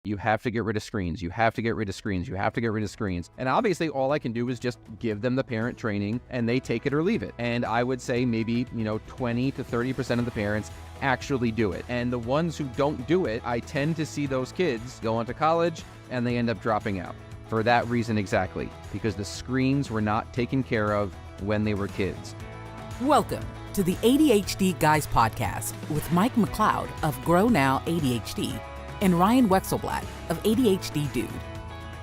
You have to get rid of screens. You have to get rid of screens. You have to get rid of screens. And obviously, all I can do is just give them the parent training and they take it or leave it. And I would say maybe, 20 to 30% of the parents actually do it. And the ones who don't do it, I tend to see those kids go on to college and they end up dropping out. For that reason exactly, because the screens were not taken care of when they were kids. Welcome to the ADHD Guys podcast with Mike McLeod of Grow Now ADHD and Ryan Wexelblatt of ADHD Dude.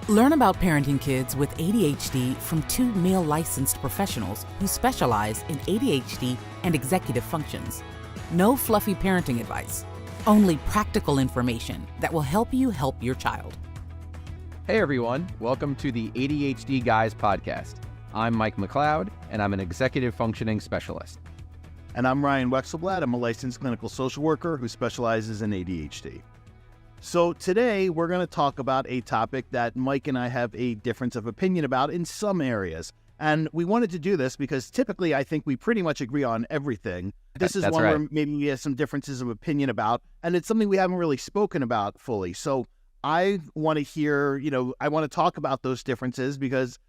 Learn about parenting kids with ADHD from two male licensed professionals who specialize in ADHD and executive functions. No fluffy parenting advice, only practical information that will help you help your child. Hey everyone, welcome to the ADHD Guys podcast. I'm Mike McLeod, and I'm an executive functioning specialist. And I'm Ryan Wexelblatt. I'm a licensed clinical social worker who specializes in ADHD. So today we're going to talk about a topic that Mike and I have a difference of opinion about in some areas. And we wanted to do this because typically I think we pretty much agree on everything. This is one where maybe we have some differences of opinion about, and it's something we haven't really spoken about fully. So I want to hear, I want to talk about those differences because,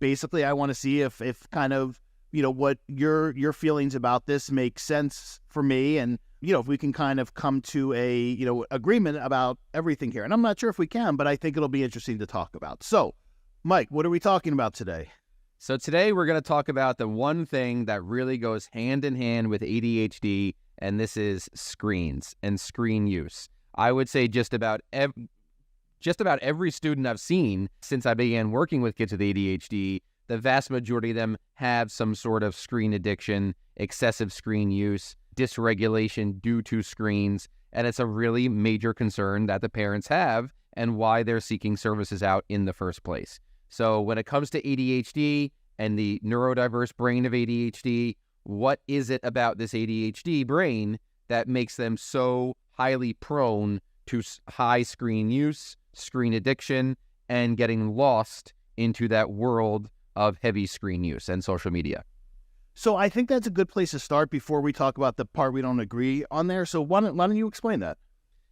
basically I want to see if kind of, what your feelings about this make sense for me, and if we can kind of come to a agreement about everything here. And I'm not sure if we can, but I think it'll be interesting to talk about. So Mike, what are we talking about today? So today we're going to talk about the one thing that really goes hand in hand with ADHD, and this is screens and screen use. I would say just about every student I've seen since I began working with kids with ADHD, the vast majority of them have some sort of screen addiction, excessive screen use, dysregulation due to screens, and it's a really major concern that the parents have and why they're seeking services out in the first place. So when it comes to ADHD and the neurodiverse brain of ADHD, what is it about this ADHD brain that makes them so highly prone to high screen use, screen addiction, and getting lost into that world of heavy screen use and social media? So I think that's a good place to start before we talk about the part we don't agree on there. So why don't you explain that?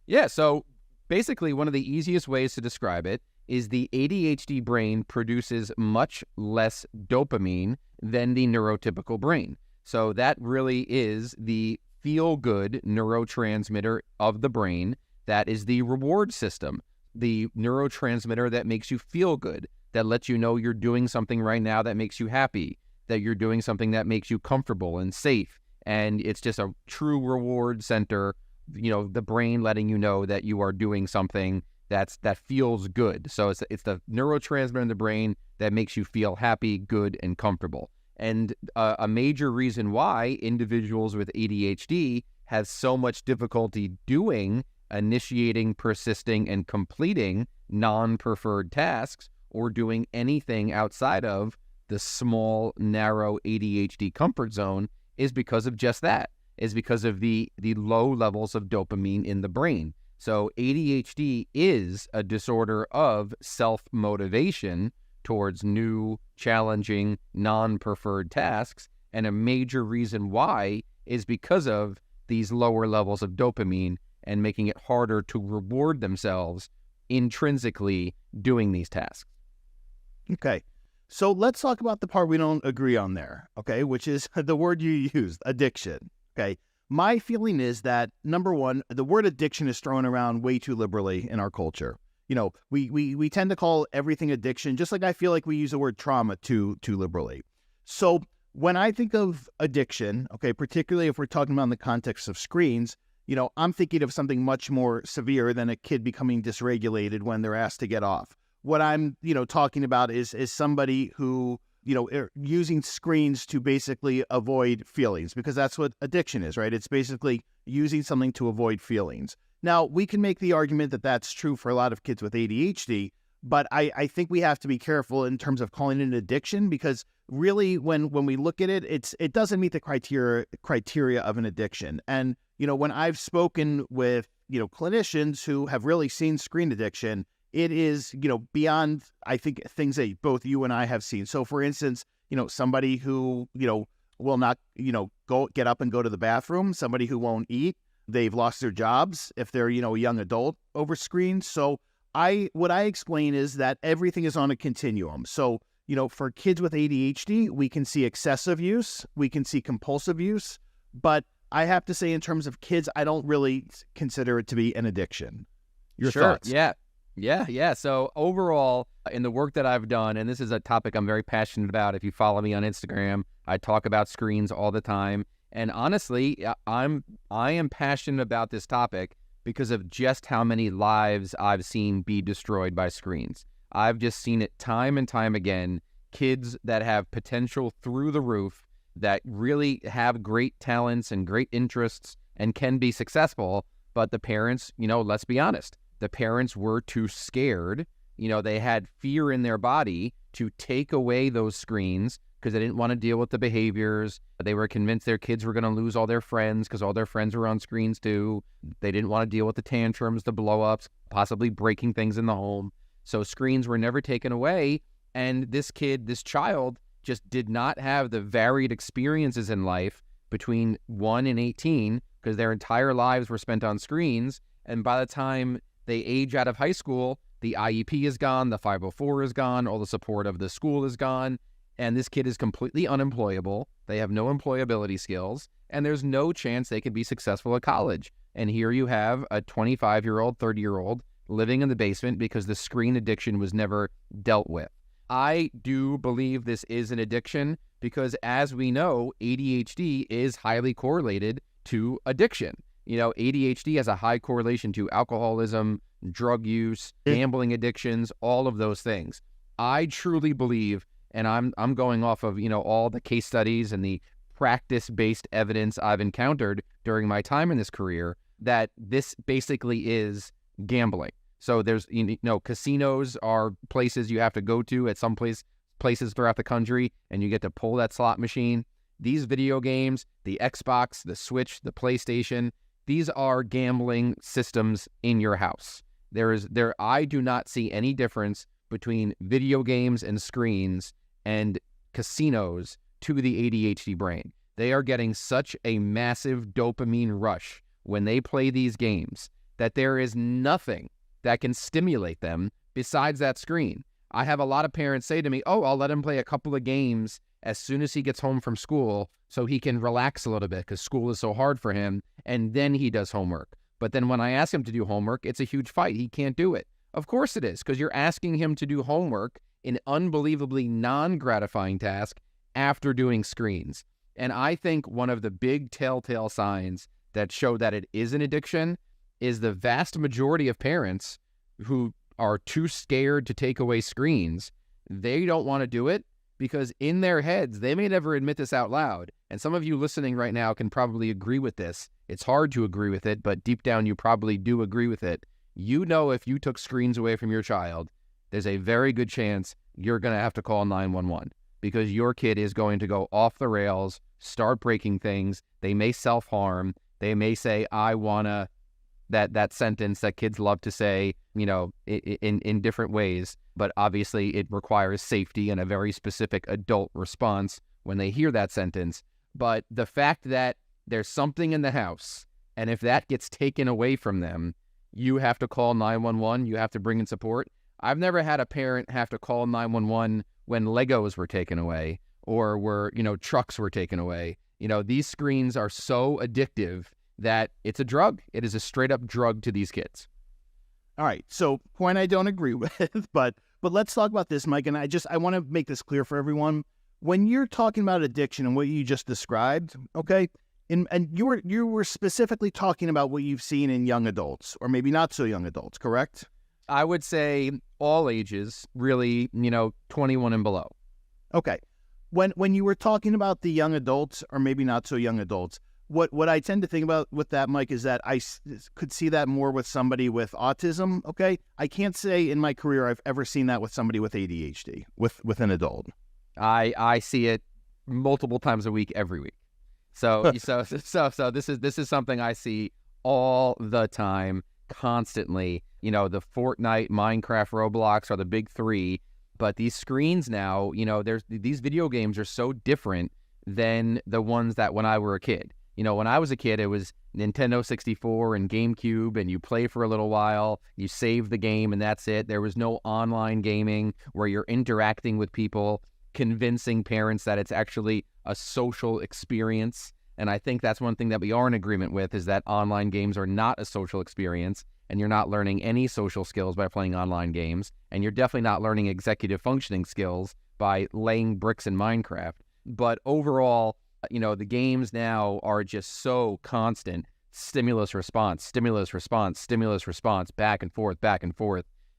Yeah, so basically one of the easiest ways to describe it is the ADHD brain produces much less dopamine than the neurotypical brain. So that really is the feel-good neurotransmitter of the brain. That is the reward system, the neurotransmitter that makes you feel good, that lets you know you're doing something right now that makes you happy, that you're doing something that makes you comfortable and safe. And it's just a true reward center, the brain letting you know that you are doing something that feels good. So it's the neurotransmitter in the brain that makes you feel happy, good, and comfortable. And a major reason why individuals with ADHD have so much difficulty initiating, persisting, and completing non-preferred tasks or doing anything outside of the small, narrow ADHD comfort zone is because of just that, is because of the low levels of dopamine in the brain. So ADHD is a disorder of self-motivation towards new, challenging, non-preferred tasks. And a major reason why is because of these lower levels of dopamine and making it harder to reward themselves intrinsically doing these tasks. Okay. So let's talk about the part we don't agree on there, okay, which is the word you used, addiction, okay? My feeling is that, number one, the word addiction is thrown around way too liberally in our culture. We tend to call everything addiction, just like I feel like we use the word trauma too liberally. So when I think of addiction, okay, particularly if we're talking about in the context of screens, I'm thinking of something much more severe than a kid becoming dysregulated when they're asked to get off. What I'm, talking about is somebody who, using screens to basically avoid feelings, because that's what addiction is, right? It's basically using something to avoid feelings. Now, we can make the argument that that's true for a lot of kids with ADHD, but I think we have to be careful in terms of calling it an addiction, because really when we look at it, it doesn't meet the criteria of an addiction. And, when I've spoken with, clinicians who have really seen screen addiction, it is, beyond, I think, things that both you and I have seen. So for instance, somebody who, will not, get up and go to the bathroom, somebody who won't eat, they've lost their jobs if they're, a young adult over screens. So what I explain is that everything is on a continuum. So, for kids with ADHD, we can see excessive use, we can see compulsive use, but I have to say in terms of kids, I don't really consider it to be an addiction. Your thoughts? Yeah. So overall, in the work that I've done, and this is a topic I'm very passionate about. If you follow me on Instagram, I talk about screens all the time. And honestly, I am passionate about this topic because of just how many lives I've seen be destroyed by screens. I've just seen it time and time again. Kids that have potential through the roof, that really have great talents and great interests and can be successful, but the parents, let's be honest, the parents were too scared. They had fear in their body to take away those screens because they didn't want to deal with the behaviors. They were convinced their kids were going to lose all their friends because all their friends were on screens too. They didn't want to deal with the tantrums, the blow-ups, possibly breaking things in the home. So screens were never taken away. And this child just did not have the varied experiences in life between 1 and 18 because their entire lives were spent on screens. And by the time they age out of high school, the IEP is gone, the 504 is gone, all the support of the school is gone, and this kid is completely unemployable. They have no employability skills, and there's no chance they could be successful at college. And here you have a 25-year-old, 30-year-old living in the basement because the screen addiction was never dealt with. I do believe this is an addiction because, as we know, ADHD is highly correlated to addiction. ADHD has a high correlation to alcoholism, drug use, gambling addictions, all of those things. I truly believe, and I'm going off of, all the case studies and the practice-based evidence I've encountered during my time in this career, that this basically is gambling. So there's, casinos are places you have to go to at some places throughout the country, and you get to pull that slot machine. These video games, the Xbox, the Switch, the PlayStation, these are gambling systems in your house. I do not see any difference between video games and screens and casinos to the ADHD brain. They are getting such a massive dopamine rush when they play these games that there is nothing that can stimulate them besides that screen. I have a lot of parents say to me, I'll let him play a couple of games as soon as he gets home from school so he can relax a little bit because school is so hard for him, and then he does homework. But then when I ask him to do homework, it's a huge fight. He can't do it. Of course it is, because you're asking him to do homework, an unbelievably non-gratifying task, after doing screens. And I think one of the big telltale signs that show that it is an addiction is the vast majority of parents who are too scared to take away screens. They don't want to do it because in their heads, they may never admit this out loud. And some of you listening right now can probably agree with this. It's hard to agree with it, but deep down, you probably do agree with it. If you took screens away from your child, there's a very good chance you're going to have to call 911 because your kid is going to go off the rails, start breaking things. They may self-harm. They may say, I want to, that sentence that kids love to say, in different ways. But obviously it requires safety and a very specific adult response when they hear that sentence. But the fact that there's something in the house, and if that gets taken away from them, you have to call 911, you have to bring in support. I've never had a parent have to call 911 when Legos were taken away or trucks were taken away. These screens are so addictive that it's a drug. It is a straight up drug to these kids. All right. So point I don't agree with, but let's talk about this, Mike. And I want to make this clear for everyone. When you're talking about addiction and what you just described, okay, and you were specifically talking about what you've seen in young adults or maybe not so young adults, correct? I would say all ages, really, 21 and below. Okay. When you were talking about the young adults or maybe not so young adults, what I tend to think about with that, Mike, is that I could see that more with somebody with autism, okay? I can't say in my career I've ever seen that with somebody with ADHD, with an adult. I see it multiple times a week, every week. So this is something I see all the time, constantly. The Fortnite, Minecraft, Roblox are the big three, but these screens now, these video games are so different than the ones that when I were a kid. When I was a kid, it was Nintendo 64 and GameCube, and you play for a little while, you save the game, and that's it. There was no online gaming where you're interacting with people, convincing parents that it's actually a social experience. And I think that's one thing that we are in agreement with, is that online games are not a social experience, and you're not learning any social skills by playing online games, and you're definitely not learning executive functioning skills by laying bricks in Minecraft. But overall, the games now are just so constant. Stimulus response, stimulus response, stimulus response, back and forth,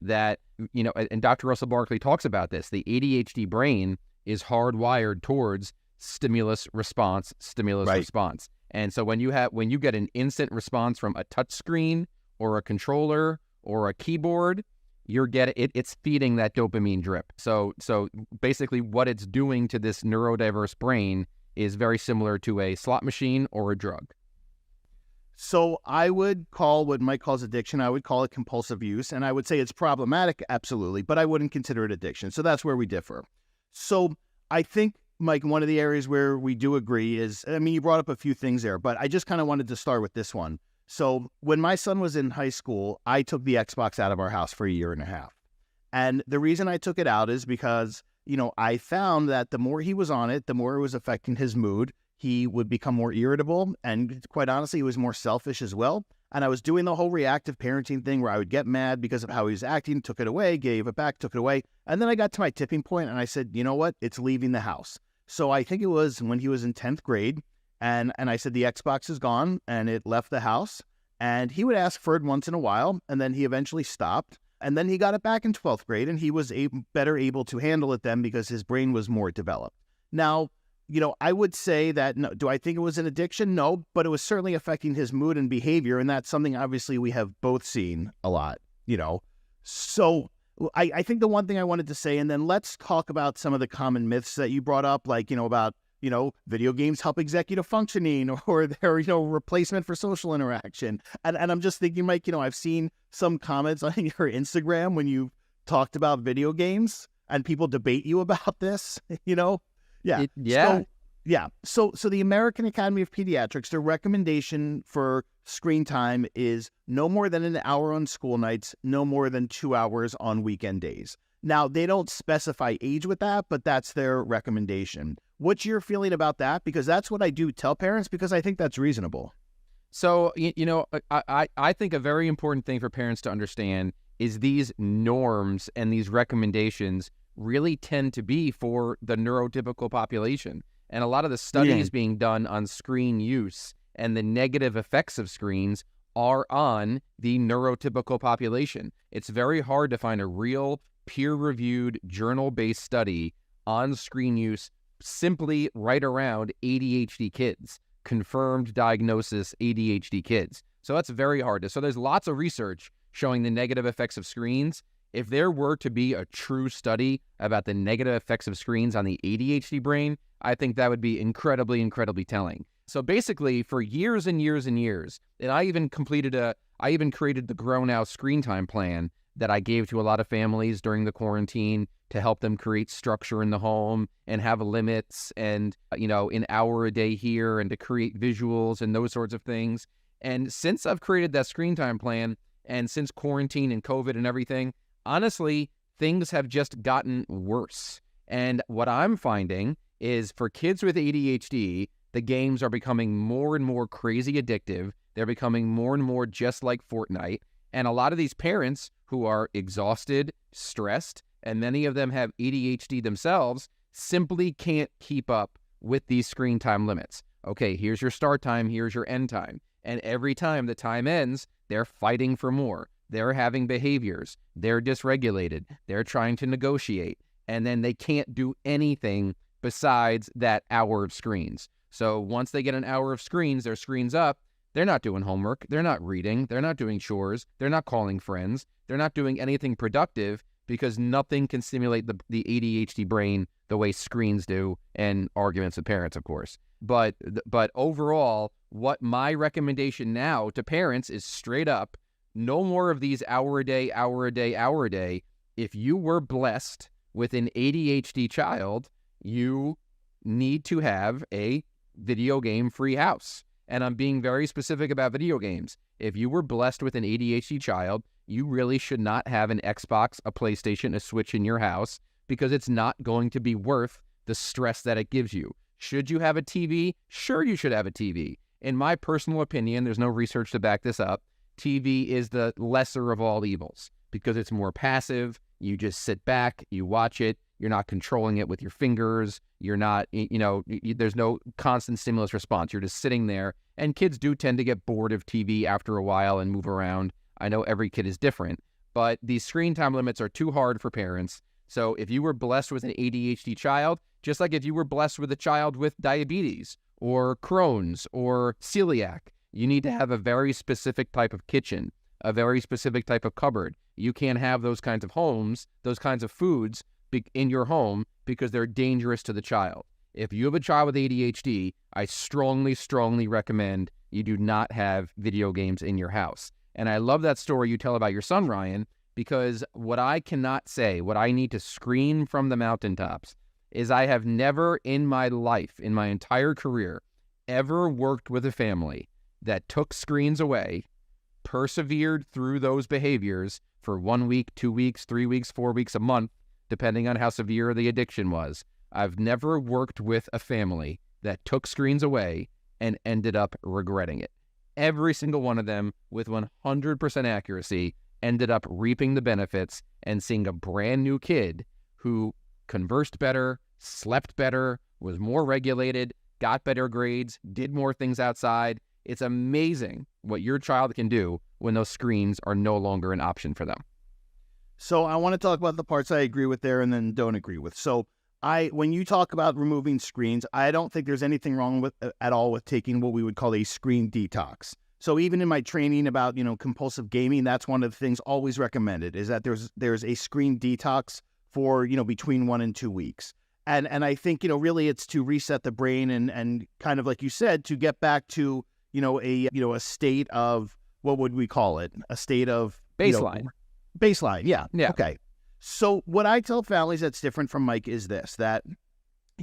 that, and Dr. Russell Barkley talks about this. The ADHD brain is hardwired towards stimulus response, stimulus response. And so when you get an instant response from a touch screen or a controller or a keyboard, it's feeding that dopamine drip. So basically what it's doing to this neurodiverse brain is very similar to a slot machine or a drug. So I would call what Mike calls addiction, I would call it compulsive use, and I would say it's problematic, absolutely, but I wouldn't consider it addiction. So that's where we differ. So I think, Mike, one of the areas where we do agree is, you brought up a few things there, but I just kind of wanted to start with this one. So when my son was in high school, I took the Xbox out of our house for a year and a half. And the reason I took it out is because, I found that the more he was on it, the more it was affecting his mood. He would become more irritable, and quite honestly, he was more selfish as well. And I was doing the whole reactive parenting thing where I would get mad because of how he was acting, took it away, gave it back, took it away. And then I got to my tipping point and I said, you know what? It's leaving the house. So I think it was when he was in 10th grade, and I said, the Xbox is gone, and it left the house. And he would ask for it once in a while, and then he eventually stopped. And then he got it back in 12th grade, and he was better able to handle it then because his brain was more developed. Now, I would say that, no, do I think it was an addiction? No, but it was certainly affecting his mood and behavior, and that's something obviously we have both seen a lot, So I think the one thing I wanted to say, and then let's talk about some of the common myths that you brought up, like, about, video games help executive functioning, or they're, replacement for social interaction. And I'm just thinking, Mike, I've seen some comments on your Instagram when you talked about video games and people debate you about this, Yeah. So the American Academy of Pediatrics, their recommendation for screen time is no more than an hour on school nights, no more than 2 hours on weekend days. Now, they don't specify age with that, but that's their recommendation. What's your feeling about that? Because that's what I do tell parents, because I think that's reasonable. So, I think a very important thing for parents to understand is these norms and these recommendations really tend to be for the neurotypical population. And a lot of the studies being done on screen use and the negative effects of screens are on the neurotypical population. It's very hard to find a real peer-reviewed journal-based study on screen use simply right around ADHD kids, confirmed diagnosis ADHD kids. So that's very hard. So there's lots of research showing the negative effects of screens. If there were to be a true study about the negative effects of screens on the ADHD brain, I think that would be incredibly, incredibly telling. So basically, for years and years and years, and I even created the Grow Now screen time plan that I gave to a lot of families during the quarantine to help them create structure in the home and have limits and, an hour a day here, and to create visuals and those sorts of things. And since I've created that screen time plan, and since quarantine and COVID and everything, honestly, things have just gotten worse. And what I'm finding is for kids with ADHD, the games are becoming more and more crazy addictive. They're becoming more and more just like Fortnite. And a lot of these parents who are exhausted, stressed, and many of them have ADHD themselves, simply can't keep up with these screen time limits. Okay, here's your start time, here's your end time. And every time the time ends, they're fighting for more. They're having behaviors. They're dysregulated. They're trying to negotiate. And then they can't do anything besides that hour of screens. So once they get an hour of screens, their screen's up, they're not doing homework. They're not reading. They're not doing chores. They're not calling friends. They're not doing anything productive because nothing can stimulate the ADHD brain the way screens do, and arguments with parents, of course. But overall, what my recommendation now to parents is straight up, no more of these hour a day, hour a day, hour a day. If you were blessed with an ADHD child, you need to have a video game free house. And I'm being very specific about video games. If you were blessed with an ADHD child, you really should not have an Xbox, a PlayStation, a Switch in your house, because it's not going to be worth the stress that it gives you. Should you have a TV? Sure, you should have a TV. In my personal opinion, there's no research to back this up, TV is the lesser of all evils because it's more passive. You just sit back, you watch it. You're not controlling it with your fingers. You're not, there's no constant stimulus response. You're just sitting there. And kids do tend to get bored of TV after a while and move around. I know every kid is different, but these screen time limits are too hard for parents. So if you were blessed with an ADHD child, just like if you were blessed with a child with diabetes or Crohn's or celiac, you need to have a very specific type of kitchen, a very specific type of cupboard. You can't have those kinds of homes, those kinds of foods in your home because they're dangerous to the child. If you have a child with ADHD, I strongly, strongly recommend you do not have video games in your house. And I love that story you tell about your son, Ryan, because what I cannot say, what I need to scream from the mountaintops, is I have never in my life, in my entire career, ever worked with a family that took screens away, persevered through those behaviors for 1 week, 2 weeks, 3 weeks, 4 weeks, a month, depending on how severe the addiction was. I've never worked with a family that took screens away and ended up regretting it. Every single one of them, with 100% accuracy, ended up reaping the benefits and seeing a brand new kid who conversed better, slept better, was more regulated, got better grades, did more things outside. It's amazing what your child can do when those screens are no longer an option for them. So I want to talk about the parts I agree with there and then don't agree with. So when you talk about removing screens, I don't think there's anything wrong with at all with taking what we would call a screen detox. So even in my training about, compulsive gaming, that's one of the things always recommended is that there's a screen detox for, between 1 and 2 weeks. And I think, really it's to reset the brain and kind of like you said, to get back to, a state of, what would we call it? A state of baseline. Baseline. Yeah. Yeah. Okay. So what I tell families that's different from Mike is this, that,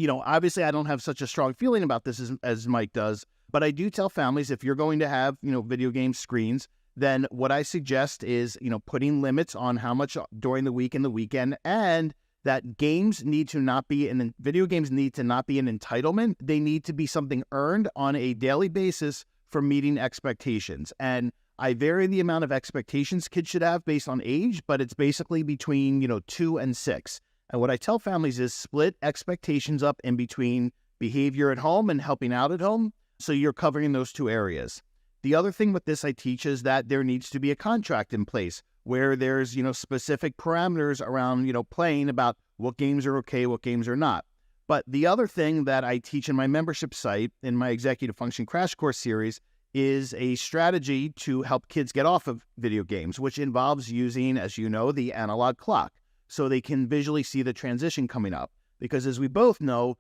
obviously I don't have such a strong feeling about this as Mike does, but I do tell families if you're going to have, video game screens, then what I suggest is, putting limits on how much during the week and the weekend, and that video games need to not be an entitlement. They need to be something earned on a daily basis for meeting expectations. And I vary the amount of expectations kids should have based on age, but it's basically between, 2 and 6. And what I tell families is split expectations up in between behavior at home and helping out at home. So you're covering those two areas. The other thing with this I teach is that there needs to be a contract in place where there's, specific parameters around, playing about what games are okay, what games are not. But the other thing that I teach in my membership site, in my Executive Function Crash Course series, is a strategy to help kids get off of video games, which involves using, as you know, the analog clock so they can visually see the transition coming up. Because as we both know,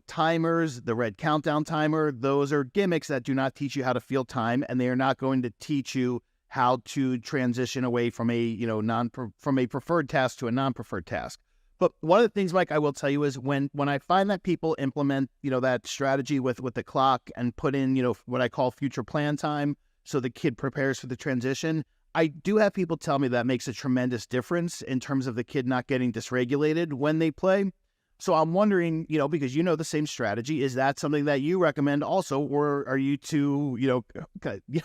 timers, the red countdown timer, those are gimmicks that do not teach you how to feel time, and they are not going to teach you how to transition away from a, from a preferred task to a non-preferred task. But one of the things, Mike, I will tell you is when I find that people implement, that strategy with the clock and put in, what I call future plan time, so the kid prepares for the transition, I do have people tell me that makes a tremendous difference in terms of the kid not getting dysregulated when they play. So I'm wondering, because the same strategy, is that something that you recommend also, or are you too,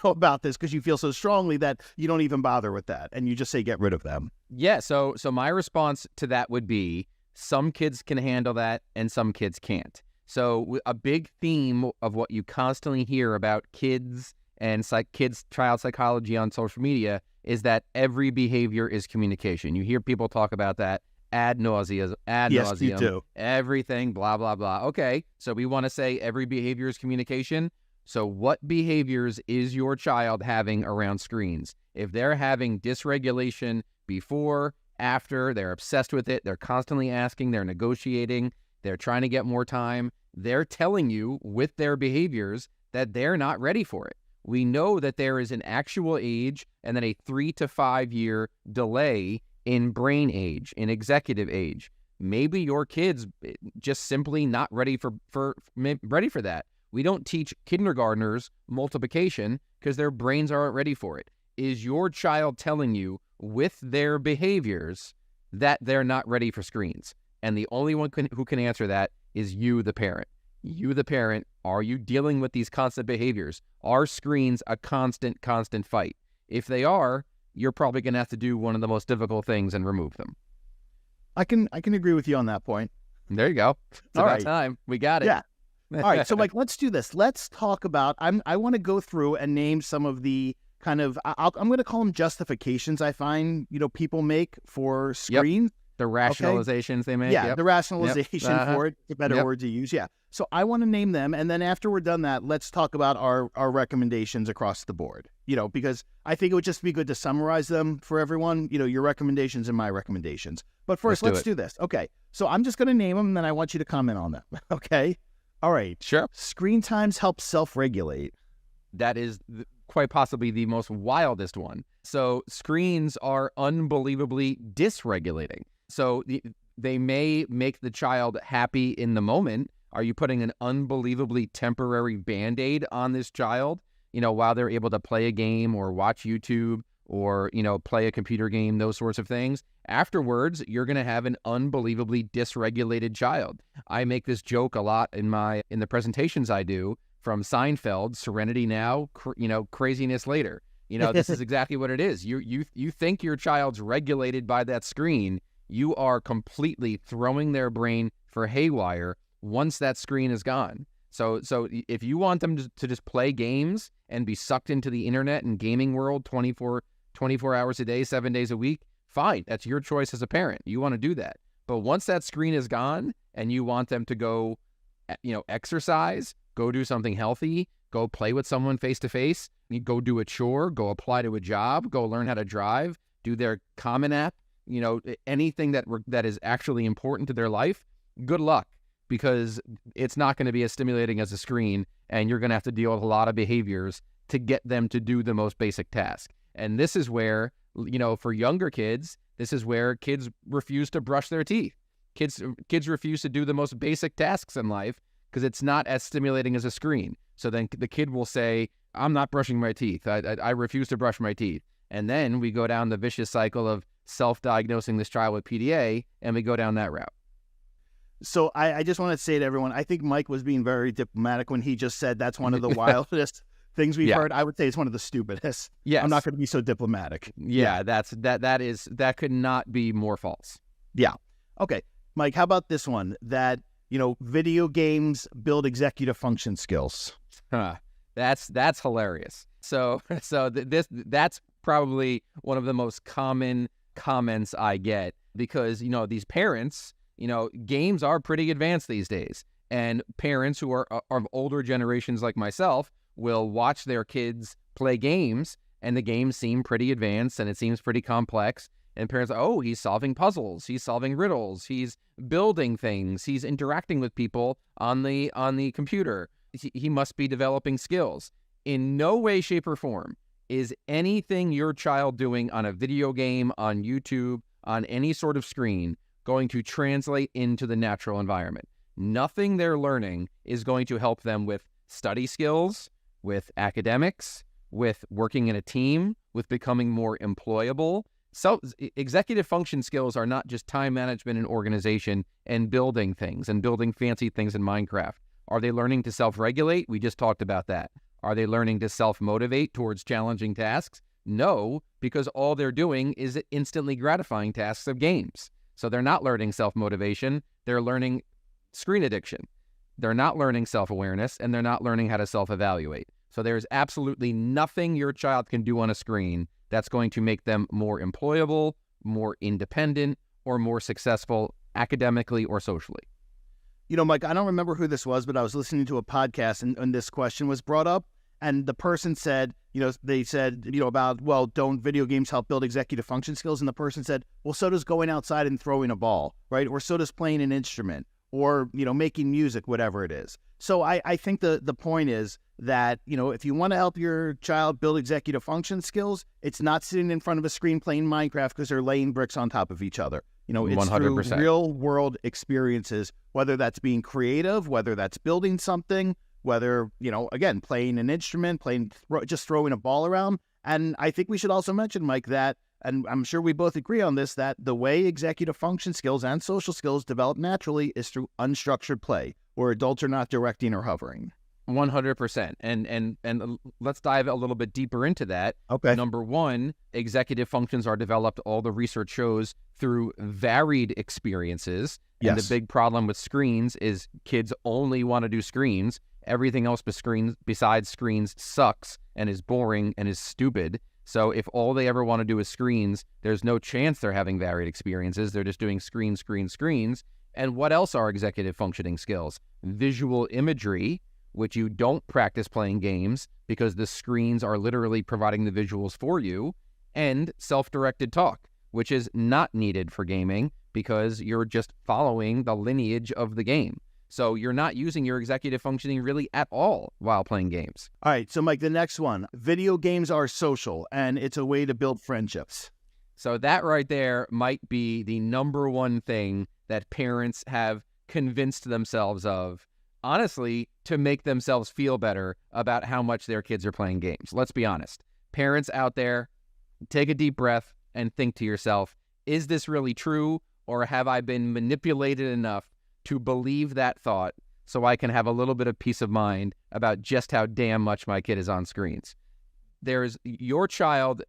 about this because you feel so strongly that you don't even bother with that and you just say get rid of them? Yeah. So my response to that would be some kids can handle that and some kids can't. So a big theme of what you constantly hear about kids and child psychology on social media is that every behavior is communication. You hear people talk about that ad nauseum, Yes, you do. Everything, blah, blah, blah. Okay, so we want to say every behavior is communication. So what behaviors is your child having around screens? If they're having dysregulation before, after, they're obsessed with it, they're constantly asking, they're negotiating, they're trying to get more time, they're telling you with their behaviors that they're not ready for it. We know that there is an actual age and then a 3 to 5 year delay in brain age, in executive age. Maybe your kid's just simply not ready for that. We don't teach kindergartners multiplication because their brains aren't ready for it. Is your child telling you with their behaviors that they're not ready for screens? And the only one who can answer that is you, the parent. You, the parent, are you dealing with these constant behaviors? Are screens a constant fight? If they are, you're probably going to have to do one of the most difficult things and remove them. I can agree with you on that point. There you go. It's All about right. time. We got it. Yeah. All right. So, Mike, let's do this. Let's talk about, I want to go through and name some of the kind of, I'm going to call them justifications I find, people make for screens. Yep. The rationalizations they make. Yeah, yep. the rationalization Yep. for it, the better word to use. Yeah. So I want to name them. And then after we're done that, let's talk about our recommendations across the board, because I think it would just be good to summarize them for everyone, your recommendations and my recommendations. But first, let's do this. Okay. So I'm just going to name them and then I want you to comment on them. Okay. All right. Sure. Screen times help self-regulate. That is quite possibly the most wildest one. So screens are unbelievably dysregulating. So they may make the child happy in the moment. Are you putting an unbelievably temporary Band-Aid on this child, while they're able to play a game or watch YouTube or, play a computer game, those sorts of things? Afterwards, you're going to have an unbelievably dysregulated child. I make this joke a lot in the presentations I do from Seinfeld, Serenity Now, craziness later. This is exactly what it is. You think your child's regulated by that screen. You are completely throwing their brain for haywire once that screen is gone. So if you want them to just play games and be sucked into the internet and gaming world 24 hours a day, 7 days a week, fine. That's your choice as a parent. You want to do that. But once that screen is gone and you want them to go, exercise, go do something healthy, go play with someone face to face, go do a chore, go apply to a job, go learn how to drive, do their Common App, anything that is actually important to their life, good luck, because it's not going to be as stimulating as a screen, and you're going to have to deal with a lot of behaviors to get them to do the most basic task. And this is where, for younger kids, this is where kids refuse to brush their teeth. Kids refuse to do the most basic tasks in life because it's not as stimulating as a screen. So then the kid will say, I'm not brushing my teeth. I refuse to brush my teeth. And then we go down the vicious cycle of self-diagnosing this child with PDA, and we go down that route. So I just want to say to everyone, I think Mike was being very diplomatic when he just said that's one of the wildest things we've heard. I would say it's one of the stupidest. Yes. I'm not going to be so diplomatic. Yeah, that could not be more false. Yeah. Okay. Mike, how about this one? That, video games build executive function skills. That's hilarious. So that's probably one of the most common comments I get, because these parents, games are pretty advanced these days, and parents who are of older generations like myself will watch their kids play games, and the games seem pretty advanced and it seems pretty complex, and parents are, oh, he's solving puzzles, he's solving riddles, he's building things, he's interacting with people on the computer, he must be developing skills. In no way, shape, or form is anything your child doing on a video game, on YouTube, on any sort of screen going to translate into the natural environment. Nothing they're learning is going to help them with study skills, with academics, with working in a team, with becoming more employable. So executive function skills are not just time management and organization and building things and building fancy things in Minecraft. Are they learning to self-regulate? We just talked about that. Are they learning to self-motivate towards challenging tasks? No, because all they're doing is instantly gratifying tasks of games. So they're not learning self-motivation. They're learning screen addiction. They're not learning self-awareness, and they're not learning how to self-evaluate. So there's absolutely nothing your child can do on a screen that's going to make them more employable, more independent, or more successful academically or socially. Mike, I don't remember who this was, but I was listening to a podcast and this question was brought up. And the person said, they said, about, well, don't video games help build executive function skills? And the person said, well, so does going outside and throwing a ball, right? Or so does playing an instrument, or, making music, whatever it is. So I think the point is that, if you want to help your child build executive function skills, it's not sitting in front of a screen playing Minecraft because they're laying bricks on top of each other. It's 100%. through real world experiences, whether that's being creative, whether that's building something, whether, again, playing an instrument, just throwing a ball around. And I think we should also mention, Mike, that, and I'm sure we both agree on this, that the way executive function skills and social skills develop naturally is through unstructured play, where adults are not directing or hovering. 100%. And let's dive a little bit deeper into that. Okay. Number one, executive functions are developed, all the research shows, through varied experiences. And Yes. the big problem with screens is kids only want to do screens. Everything else besides screens sucks and is boring and is stupid. So if all they ever want to do is screens, there's no chance they're having varied experiences. They're just doing screens. And what else are executive functioning skills? Visual imagery, which you don't practice playing games because the screens are literally providing the visuals for you, and self-directed talk, which is not needed for gaming because you're just following the lineage of the game. So you're not using your executive functioning really at all while playing games. All right. So, Mike, the next one, video games are social, and it's a way to build friendships. So that right there might be the number one thing that parents have convinced themselves of, honestly, to make themselves feel better about how much their kids are playing games. Let's be honest. Parents out there, take a deep breath and think to yourself, is this really true, or have I been manipulated enough to believe that thought so I can have a little bit of peace of mind about just how damn much my kid is on screens? There's your child,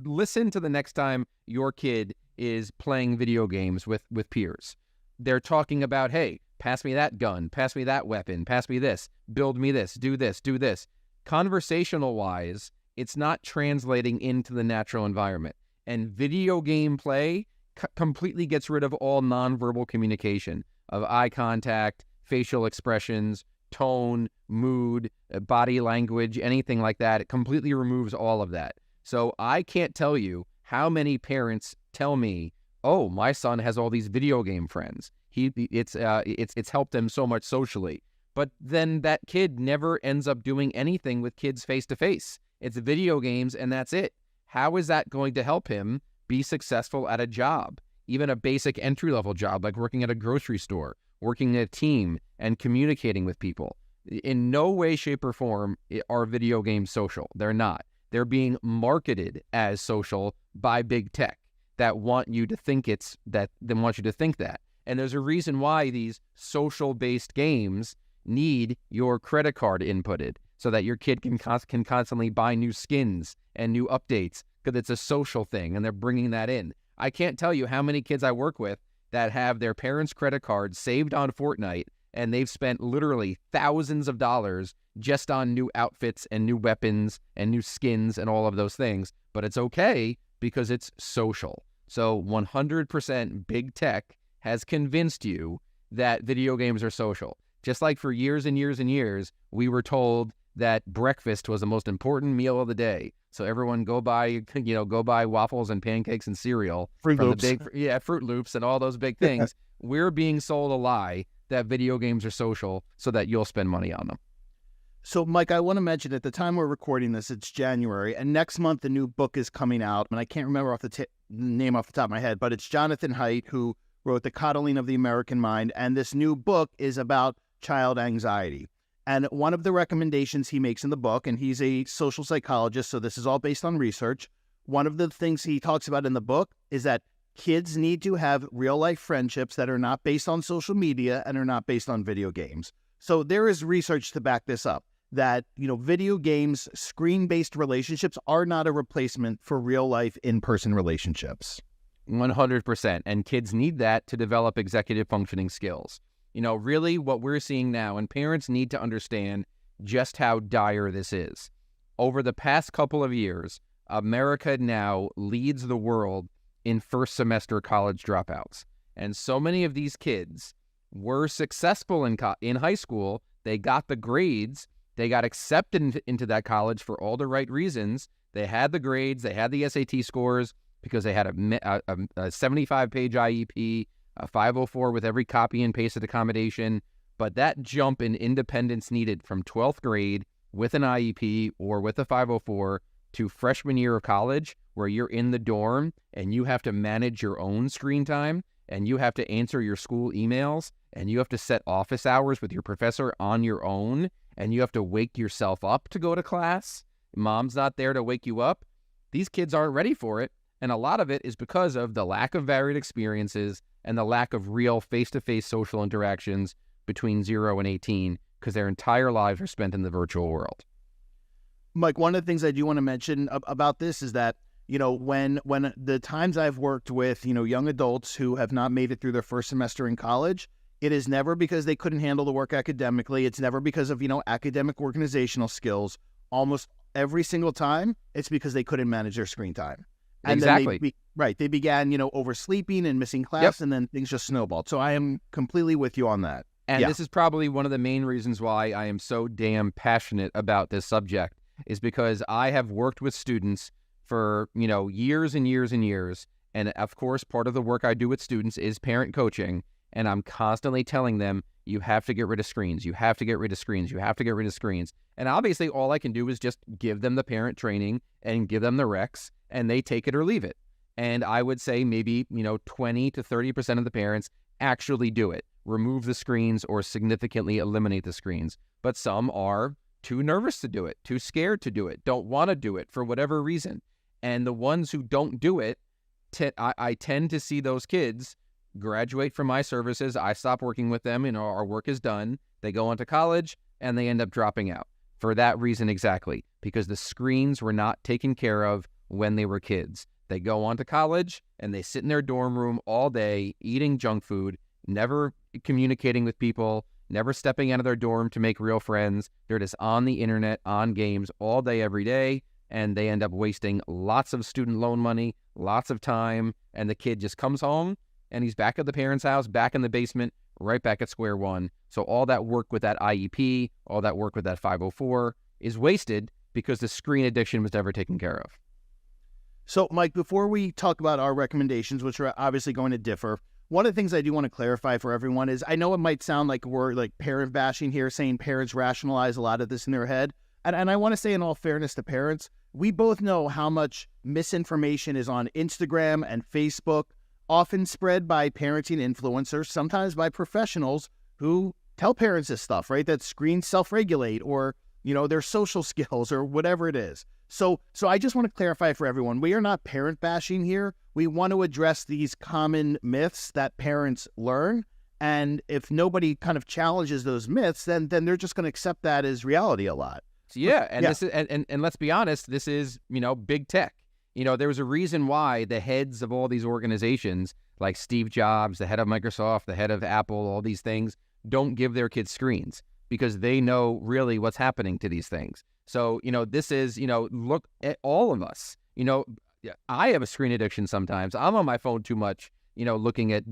listen to the next time your kid is playing video games with peers. They're talking about, hey, pass me that gun, pass me that weapon, pass me this, build me this, do this, do this. Conversational-wise, it's not translating into the natural environment. And video game play completely gets rid of all nonverbal communication of eye contact, facial expressions, tone, mood, body language, anything like that. It completely removes all of that. So I can't tell you how many parents tell me, oh, my son has all these video game friends. It's helped him so much socially. But then that kid never ends up doing anything with kids face to face. It's video games and that's it. How is that going to help him be successful at a job, even a basic entry-level job like working at a grocery store, working in a team and communicating with people? In no way, shape, or form are video games social. They're not. They're being marketed as social by big tech that want you to think that. And there's a reason why these social-based games need your credit card inputted so that your kid can constantly buy new skins and new updates because it's a social thing and they're bringing that in. I can't tell you how many kids I work with that have their parents' credit cards saved on Fortnite and they've spent literally thousands of dollars just on new outfits and new weapons and new skins and all of those things. But it's okay because it's social. So 100% big tech has convinced you that video games are social. Just like for years and years and years, we were told that breakfast was the most important meal of the day. So everyone go buy waffles and pancakes and cereal. Fruit Loops. Fruit Loops and all those big things. We're being sold a lie that video games are social so that you'll spend money on them. So, Mike, I want to mention at the time we're recording this, it's January, and next month the new book is coming out, and I can't remember name off the top of my head, but it's Jonathan Haidt who wrote The Coddling of the American Mind, and this new book is about child anxiety. And one of the recommendations he makes in the book, and he's a social psychologist, so this is all based on research, one of the things he talks about in the book is that kids need to have real-life friendships that are not based on social media and are not based on video games. So there is research to back this up, that, video games, screen-based relationships are not a replacement for real-life in-person relationships. 100%. And kids need that to develop executive functioning skills. Really what we're seeing now, and parents need to understand just how dire this is. Over the past couple of years, America now leads the world in first semester college dropouts. And so many of these kids were successful in high school. They got the grades. They got accepted into that college for all the right reasons. They had the grades. They had the SAT scores because they had a 75-page IEP, a 504 with every copy and pasted accommodation. But that jump in independence needed from 12th grade with an IEP or with a 504 to freshman year of college, where you're in the dorm and you have to manage your own screen time and you have to answer your school emails and you have to set office hours with your professor on your own and you have to wake yourself up to go to class, mom's not there to wake you up, these kids aren't ready for it. And a lot of it is because of the lack of varied experiences and the lack of real face-to-face social interactions between 0 and 18, because their entire lives are spent in the virtual world. Mike, one of the things I do want to mention about this is that, when the times I've worked with, young adults who have not made it through their first semester in college, it is never because they couldn't handle the work academically. It's never because of, academic organizational skills. Almost every single time, it's because they couldn't manage their screen time. And Exactly. Then they began, oversleeping and missing class, and then things just snowballed. So I am completely with you on that. And this is probably one of the main reasons why I am so damn passionate about this subject, is because I have worked with students for, years and years and years. And of course, part of the work I do with students is parent coaching. And I'm constantly telling them, you have to get rid of screens. You have to get rid of screens. You have to get rid of screens. And obviously, all I can do is just give them the parent training and give them the recs, and they take it or leave it. And I would say maybe, 20 to 30% of the parents actually do it. Remove the screens or significantly eliminate the screens. But some are too nervous to do it, too scared to do it, don't want to do it for whatever reason. And the ones who don't do it, I tend to see those kids graduate from my services. I stop working with them, our work is done. They go on to college and they end up dropping out for that reason exactly, because the screens were not taken care of when they were kids. They go on to college and they sit in their dorm room all day eating junk food, never communicating with people, never stepping out of their dorm to make real friends. They're just on the internet, on games all day, every day, and they end up wasting lots of student loan money, lots of time, and the kid just comes home and he's back at the parents' house, back in the basement, right back at square one. So all that work with that IEP, all that work with that 504 is wasted because the screen addiction was never taken care of. So, Mike, before we talk about our recommendations, which are obviously going to differ, one of the things I do want to clarify for everyone is, I know it might sound like we're like parent bashing here, saying parents rationalize a lot of this in their head. And I want to say, in all fairness to parents, we both know how much misinformation is on Instagram and Facebook, often spread by parenting influencers, sometimes by professionals who tell parents this stuff, right? That screens self-regulate, or, their social skills, or whatever it is. So I just want to clarify for everyone, we are not parent bashing here. We want to address these common myths that parents learn. And if nobody kind of challenges those myths, then they're just going to accept that as reality a lot. This is, and let's be honest, this is, big tech. There was a reason why the heads of all these organizations, like Steve Jobs, the head of Microsoft, the head of Apple, all these things, don't give their kids screens, because they know really what's happening to these things. So, this is, look at all of us. I have a screen addiction sometimes. I'm on my phone too much, looking at,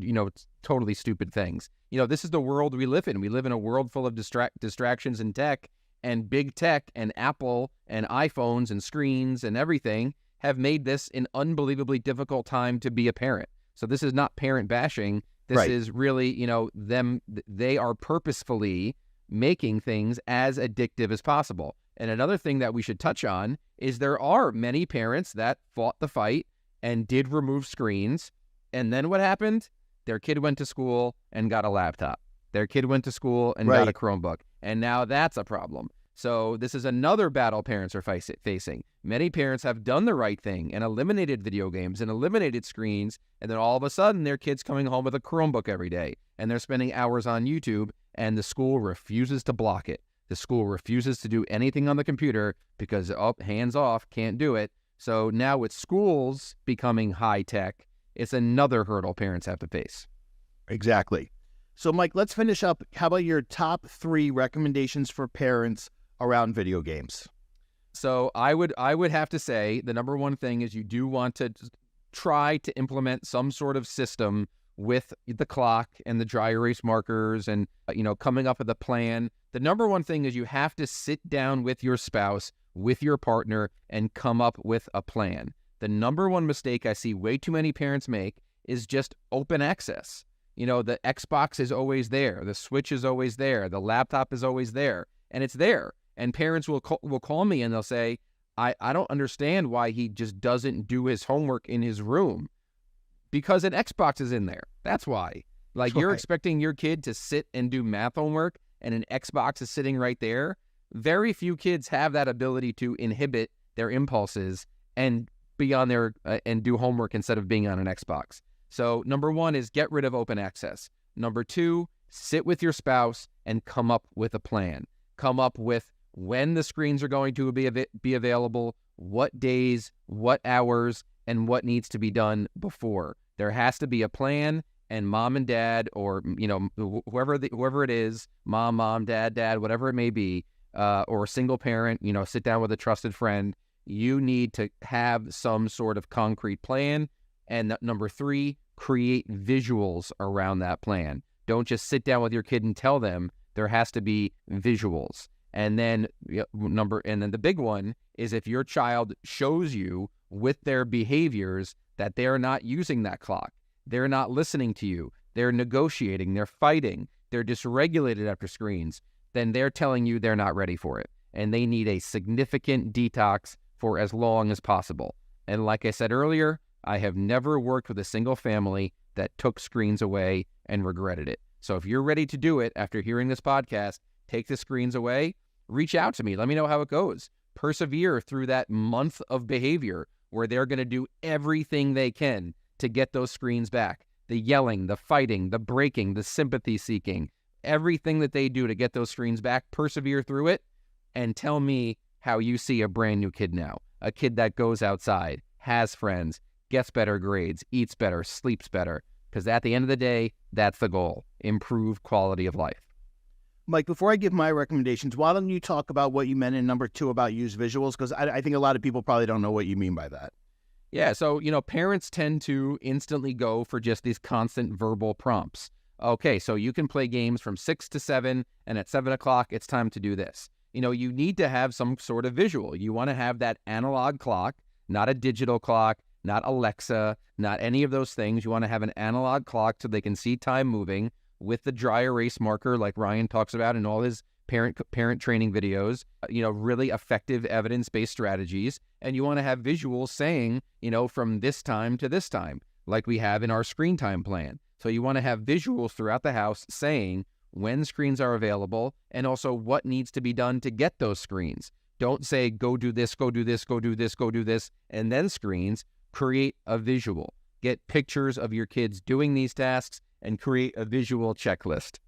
totally stupid things. This is the world we live in. We live in a world full of distractions and tech, and big tech and Apple and iPhones and screens and everything have made this an unbelievably difficult time to be a parent. So this is not parent bashing. This is really, they are purposefully making things as addictive as possible. And another thing that we should touch on is there are many parents that fought the fight and did remove screens. And then what happened? Their kid went to school and got a laptop. Their kid went to school and got a Chromebook. And now that's a problem. So this is another battle parents are facing. Many parents have done the right thing and eliminated video games and eliminated screens. And then all of a sudden, their kid's coming home with a Chromebook every day. And they're spending hours on YouTube, and the school refuses to block it. The school refuses to do anything on the computer because, hands off, can't do it. So now with schools becoming high tech, it's another hurdle parents have to face. Exactly. So, Mike, let's finish up. How about your top 3 recommendations for parents around video games? So I would have to say the number one thing is you do want to try to implement some sort of system with the clock and the dry erase markers and, coming up with a plan. The number one thing is you have to sit down with your spouse, with your partner, and come up with a plan. The number one mistake I see way too many parents make is just open access. The Xbox is always there. The Switch is always there. The laptop is always there. And it's there. And parents will call me and they'll say, I don't understand why he just doesn't do his homework in his room. Because an Xbox is in there. That's why. Like, you're expecting your kid to sit and do math homework and an Xbox is sitting right there. Very few kids have that ability to inhibit their impulses and be on their and do homework instead of being on an Xbox. So number one is get rid of open access. Number two, sit with your spouse and come up with a plan. Come up with when the screens are going to be available, what days, what hours, and what needs to be done before. There has to be a plan, and mom and dad, or whoever it is, mom, dad, whatever it may be, or a single parent, sit down with a trusted friend. You need to have some sort of concrete plan. And number three, create visuals around that plan. Don't just sit down with your kid and tell them. There has to be visuals. And then the big one is if your child shows you with their behaviors that they're not using that clock, they're not listening to you, they're negotiating, they're fighting, they're dysregulated after screens, then they're telling you they're not ready for it. And they need a significant detox for as long as possible. And like I said earlier, I have never worked with a single family that took screens away and regretted it. So if you're ready to do it after hearing this podcast, take the screens away, reach out to me. Let me know how it goes. Persevere through that month of behavior where they're going to do everything they can to get those screens back. The yelling, the fighting, the breaking, the sympathy seeking, everything that they do to get those screens back, persevere through it, and tell me how you see a brand new kid now. A kid that goes outside, has friends, gets better grades, eats better, sleeps better. Because at the end of the day, that's the goal. Improve quality of life. Mike, before I give my recommendations, why don't you talk about what you meant in number two about use visuals? Because I think a lot of people probably don't know what you mean by that. Yeah, so, parents tend to instantly go for just these constant verbal prompts. Okay, so you can play games from 6 to 7, and at 7 o'clock, it's time to do this. You need to have some sort of visual. You want to have that analog clock, not a digital clock, not Alexa, not any of those things. You want to have an analog clock so they can see time moving with the dry erase marker like Ryan talks about in all his parent training videos, really effective evidence-based strategies. And you want to have visuals saying, from this time to this time, like we have in our screen time plan. So you want to have visuals throughout the house saying when screens are available and also what needs to be done to get those screens. Don't say, go do this, go do this, go do this, go do this, and then screens. Create a visual. Get pictures of your kids doing these tasks and create a visual checklist.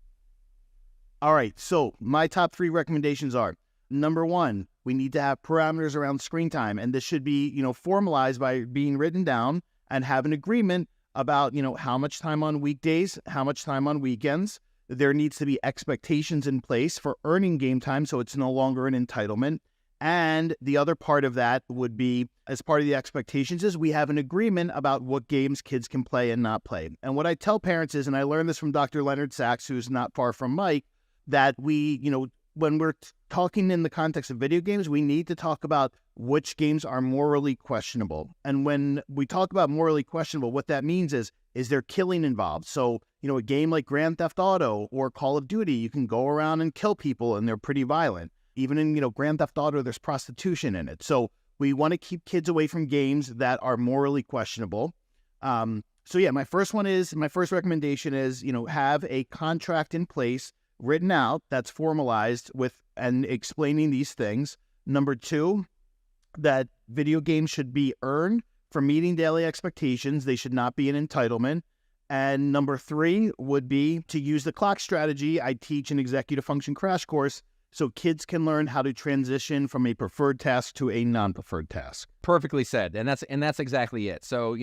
All right, so my top 3 recommendations are, number 1, we need to have parameters around screen time, and this should be, formalized by being written down and have an agreement about, how much time on weekdays, how much time on weekends. There needs to be expectations in place for earning game time so it's no longer an entitlement. And the other part of that would be, as part of the expectations, is we have an agreement about what games kids can play and not play. And what I tell parents is, and I learned this from Dr. Leonard Sachs, who's not far from Mike, that we, when we're talking in the context of video games, we need to talk about which games are morally questionable. And when we talk about morally questionable, what that means is there killing involved? So, a game like Grand Theft Auto or Call of Duty, you can go around and kill people and they're pretty violent. Even in, Grand Theft Auto, there's prostitution in it. So we want to keep kids away from games that are morally questionable. My first recommendation is, have a contract in place written out that's formalized with and explaining these things. Number 2, that video games should be earned for meeting daily expectations. They should not be an entitlement. And number 3 would be to use the clock strategy I teach in Executive Function Crash Course so kids can learn how to transition from a preferred task to a non-preferred task. Perfectly said. And that's exactly it. So,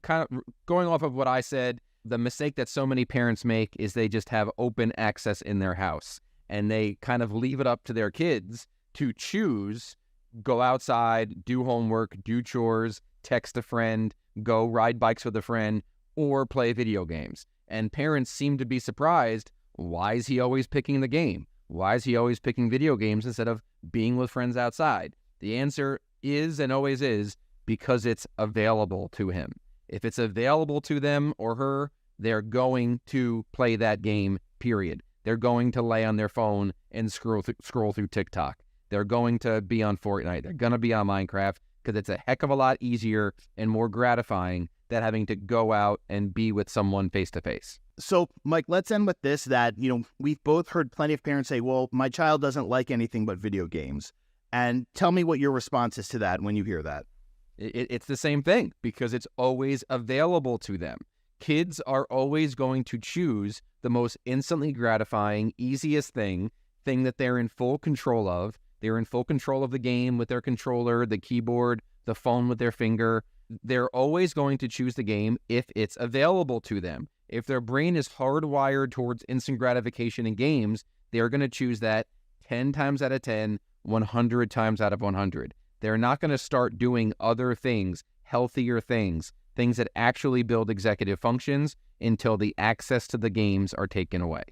kind of going off of what I said, the mistake that so many parents make is they just have open access in their house and they kind of leave it up to their kids to choose, go outside, do homework, do chores, text a friend, go ride bikes with a friend, or play video games. And parents seem to be surprised. Why is he always picking the game? Why is he always picking video games instead of being with friends outside? The answer is and always is because it's available to him. If it's available to them or her, they're going to play that game, period. They're going to lay on their phone and scroll through TikTok. They're going to be on Fortnite. They're going to be on Minecraft because it's a heck of a lot easier and more gratifying than having to go out and be with someone face to face. So, Mike, let's end with this, that, we've both heard plenty of parents say, well, my child doesn't like anything but video games. And tell me what your response is to that when you hear that. It's the same thing, because it's always available to them. Kids are always going to choose the most instantly gratifying, easiest thing that they're in full control of. They're in full control of the game with their controller, the keyboard, the phone with their finger. They're always going to choose the game if it's available to them. If their brain is hardwired towards instant gratification in games, they're going to choose that 10 times out of 10, 100 times out of 100. They're not going to start doing other things, healthier things that actually build executive functions until the access to the games are taken away.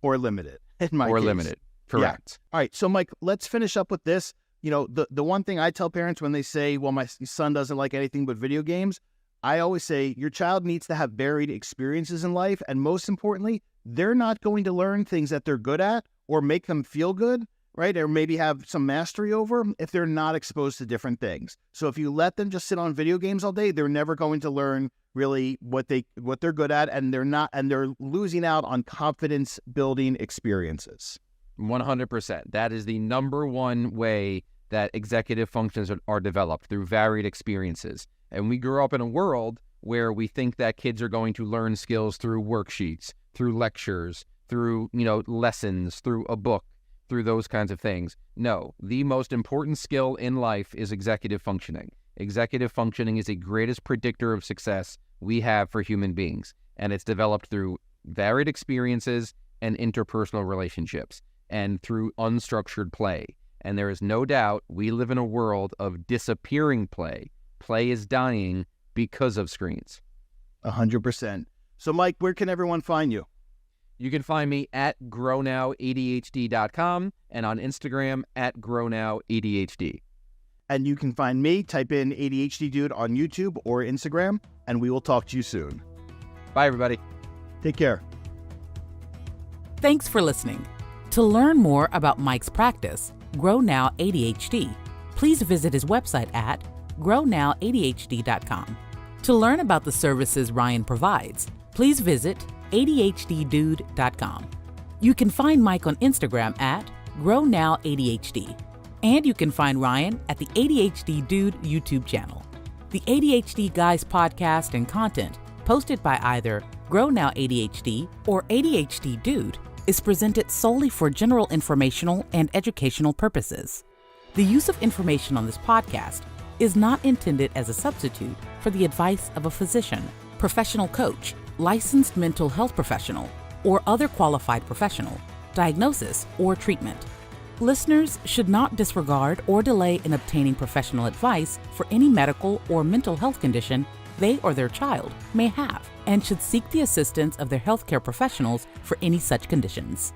Or limited, in my case. Or limited, correct. Yeah. All right, so Mike, let's finish up with this. The one thing I tell parents when they say, well, my son doesn't like anything but video games, I always say your child needs to have varied experiences in life. And most importantly, they're not going to learn things that they're good at or make them feel good, right? Or maybe have some mastery over if they're not exposed to different things. So if you let them just sit on video games all day, they're never going to learn really what they're good at, and they're losing out on confidence building experiences. 100%. That is the number one way that executive functions are developed, through varied experiences. And we grew up in a world where we think that kids are going to learn skills through worksheets, through lectures, through, lessons, through a book, through those kinds of things. No, the most important skill in life is executive functioning. Executive functioning is the greatest predictor of success we have for human beings. And it's developed through varied experiences and interpersonal relationships, and through unstructured play. And there is no doubt we live in a world of disappearing play. Play is dying because of screens. 100%. So, Mike, where can everyone find you? You can find me at grownowADHD.com and on Instagram at grownowADHD. And you can find me, type in ADHD Dude on YouTube or Instagram, and we will talk to you soon. Bye, everybody. Take care. Thanks for listening. To learn more about Mike's practice, Grow Now ADHD, please visit his website at grownowADHD.com. To learn about the services Ryan provides, please visit ADHDdude.com. You can find Mike on Instagram at GrowNowADHD, and you can find Ryan at the ADHD Dude YouTube channel. The ADHD Guys podcast and content posted by either Grow Now ADHD or ADHD Dude is presented solely for general informational and educational purposes. The use of information on this podcast is not intended as a substitute for the advice of a physician, professional coach, licensed mental health professional, or other qualified professional, diagnosis, or treatment. Listeners should not disregard or delay in obtaining professional advice for any medical or mental health condition they or their child may have, and should seek the assistance of their healthcare professionals for any such conditions.